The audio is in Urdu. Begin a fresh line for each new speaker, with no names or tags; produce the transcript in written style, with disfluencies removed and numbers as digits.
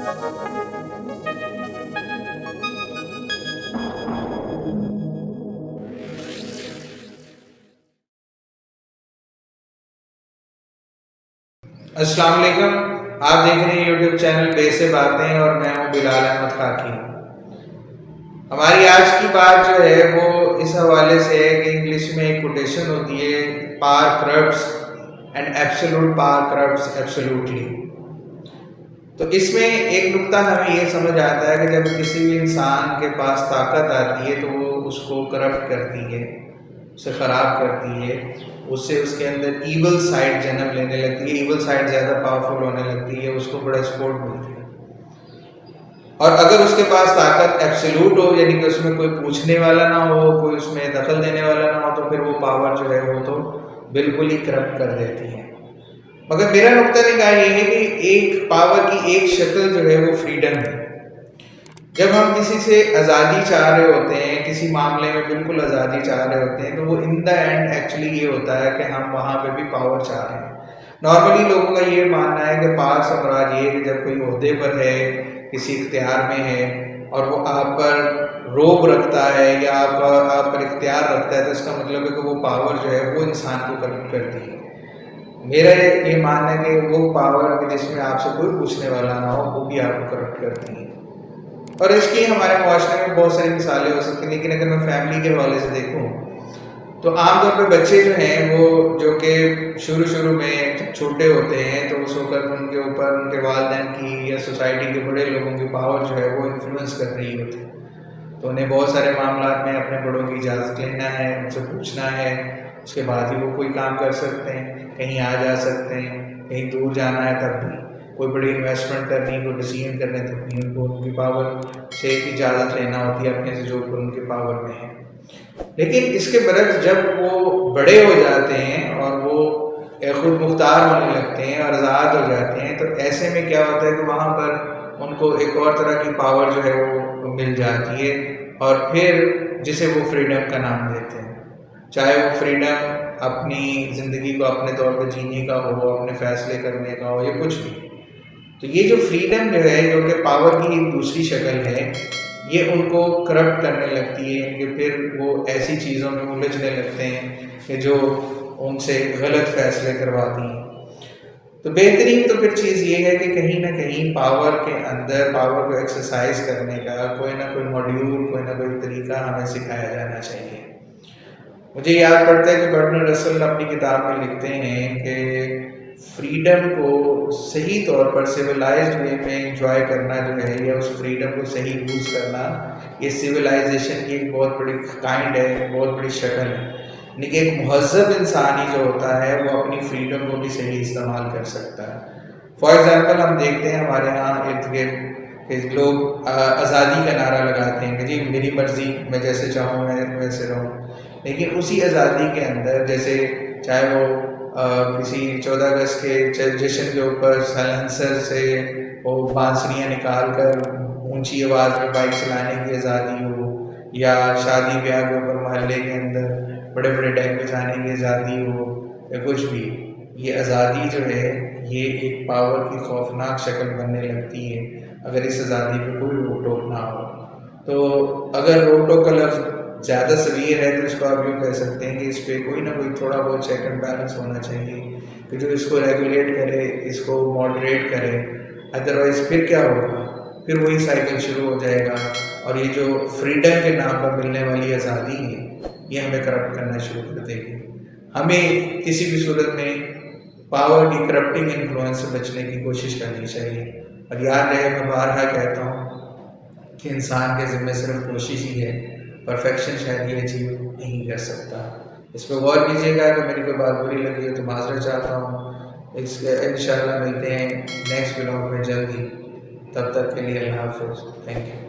السلام علیکم، آپ دیکھ رہے ہیں یوٹیوب چینل بے سے باتیں اور میں ہوں بلال احمد خاکی۔ ہماری آج کی بات جو ہے وہ اس حوالے سے ہے کہ انگلش میں ایک کوٹیشن ہوتی ہے، power corrupts and absolute power corrupts absolutely. تو اس میں ایک نقطہ ہمیں یہ سمجھ آتا ہے کہ جب کسی بھی انسان کے پاس طاقت آتی ہے تو وہ اس کو کرپٹ کرتی ہے، اسے خراب کرتی ہے، اس سے اس کے اندر ایول سائڈ جنم لینے لگتی ہے، ایول سائڈ زیادہ پاورفل ہونے لگتی ہے، اس کو بڑا سپورٹ ملتی ہے۔ اور اگر اس کے پاس طاقت ایبسولوٹ ہو، یعنی کہ اس میں کوئی پوچھنے والا نہ ہو، کوئی اس میں دخل دینے والا نہ ہو، تو پھر وہ پاور جو ہے وہ تو بالکل ہی کرپٹ کر دیتی ہے۔ مگر میرا نقطہ نگاہ یہ ہے کہ ایک پاور کی ایک شکل جو ہے وہ فریڈم ہے۔ جب ہم کسی سے آزادی چاہ رہے ہوتے ہیں، کسی معاملے میں بالکل آزادی چاہ رہے ہوتے ہیں، تو وہ ان دا اینڈ ایکچولی یہ ہوتا ہے کہ ہم وہاں پہ بھی پاور چاہ رہے ہیں۔ نارملی لوگوں کا یہ ماننا ہے کہ پاور سے مراد یہ ہے کہ جب کوئی عہدے پر ہے، کسی اختیار میں ہے اور وہ آپ پر روب رکھتا ہے یا آپ پر اختیار رکھتا ہے، تو اس کا مطلب ہے کہ وہ پاور جو ہے وہ انسان کو کرپٹ کرتی ہے۔ میرا یہ ماننا ہے کہ وہ پاور جس میں آپ سے کوئی پوچھنے والا نہ ہو، وہ بھی آپ کو کرپٹ کرتی ہے۔ اور اس کی ہمارے معاشرے میں بہت ساری مثالیں ہو سکتی ہیں، لیکن اگر میں فیملی کے حوالے سے دیکھوں تو عام طور پہ بچے جو ہیں وہ جو کہ شروع میں چھوٹے ہوتے ہیں، تو اس وقت ان کے اوپر ان کے والدین کی یا سوسائٹی کے بڑے لوگوں کی پاور جو ہے وہ انفلوئنس کر رہی ہوتی ہے۔ تو انہیں بہت سارے معاملات میں اپنے بڑوں کی اجازت لینا ہے، ان سے پوچھنا ہے، اس کے بعد ہی وہ کوئی کام کر سکتے ہیں، کہیں آ جا سکتے ہیں، کہیں دور جانا ہے تب بھی، کوئی بڑی انویسٹمنٹ کرنی، کوئی ڈیسیژن کرنے تب بھی ان کو ان کی پاور سے اجازت لینا ہوتی ہے اپنے سے جو ان کے پاور میں ہے۔ لیکن اس کے برعکس جب وہ بڑے ہو جاتے ہیں اور وہ خود مختار ہونے لگتے ہیں اور آزاد ہو جاتے ہیں، تو ایسے میں کیا ہوتا ہے کہ وہاں پر ان کو ایک اور طرح کی پاور جو ہے وہ مل جاتی ہے، اور پھر جسے وہ فریڈم کا نام دیتے ہیں، چاہے وہ فریڈم اپنی زندگی کو اپنے طور پہ جینے کا ہو، اپنے فیصلے کرنے کا ہو، یا کچھ بھی۔ تو یہ جو فریڈم جو ہے، جو کہ پاور کی ایک دوسری شکل ہے، یہ ان کو کرپٹ کرنے لگتی ہے، کہ پھر وہ ایسی چیزوں میں الجھنے لگتے ہیں کہ جو ان سے غلط فیصلے کرواتی ہیں۔ تو بہترین تو پھر چیز یہ ہے کہ کہیں نہ کہیں پاور کے اندر پاور کو ایکسرسائز کرنے کا کوئی نہ کوئی ماڈیول، کوئی نہ کوئی طریقہ ہمیں سکھایا جانا چاہیے۔ مجھے یاد پڑتا ہے کہ برٹرینڈ رسل اپنی کتاب میں لکھتے ہیں کہ فریڈم کو صحیح طور پر سویلائزڈ وے میں انجوائے کرنا جو ہے، یا اس فریڈم کو صحیح یوز کرنا، یہ سویلائزیشن کی ایک بہت بڑی کائنڈ ہے، بہت بڑی شکل ہے۔ یعنی کہ ایک مہذب انسانی جو ہوتا ہے وہ اپنی فریڈم کو بھی صحیح استعمال کر سکتا ہے۔ فار ایگزامپل ہم دیکھتے ہیں ہمارے ہاں ارد گرد کہ لوگ آزادی کا نعرہ لگاتے ہیں کہ جی میری مرضی، میں جیسے چاہوں میں ویسے رہوں، لیکن اسی آزادی کے اندر جیسے چاہے وہ کسی 14 اگست کے جشن کے اوپر سائلنسر سے وہ بانسریاں نکال کر اونچی آواز میں بائک چلانے کی آزادی ہو، یا شادی بیاہ کے اوپر محلے کے اندر بڑے بڑے ڈیک بجانے کی آزادی ہو، یا کچھ بھی، یہ آزادی جو ہے یہ ایک پاور کی خوفناک شکل بننے لگتی ہے اگر اس آزادی پہ کوئی روک ٹوک نہ ہو۔ تو اگر روک ٹوک کا لفظ زیادہ سویر ہے تو اس کو آپ یوں کہہ سکتے ہیں کہ اس پہ کوئی نہ کوئی تھوڑا بہت چیک اینڈ بیلنس ہونا چاہیے کہ جو اس کو ریگولیٹ کرے، اس کو ماڈریٹ کرے۔ ادروائز پھر کیا ہوگا؟ پھر وہی سائیکل شروع ہو جائے گا، اور یہ جو فریڈم کے نام پر ملنے والی آزادی ہے یہ ہمیں کرپٹ کرنا شروع کر دے گی۔ ہمیں کسی بھی صورت میں پاور کی کرپٹنگ انفلوئنس سے بچنے کی کوشش کرنی چاہیے۔ اور یاد رہے، میں بارہا کہتا ہوں کہ انسان کے ذمہ صرف کوشش ہی ہے، پرفیکشن شاید یہ اچیو نہیں کر سکتا۔ اس پہ غور کیجیے گا، اگر میری کوئی بات بری لگی ہے تو معذرت چاہتا ہوں۔ انشاءاللہ ملتے ہیں نیکسٹ ولاگ میں جلد ہی، تب تک کے لیے اللہ حافظ، تھینک یو۔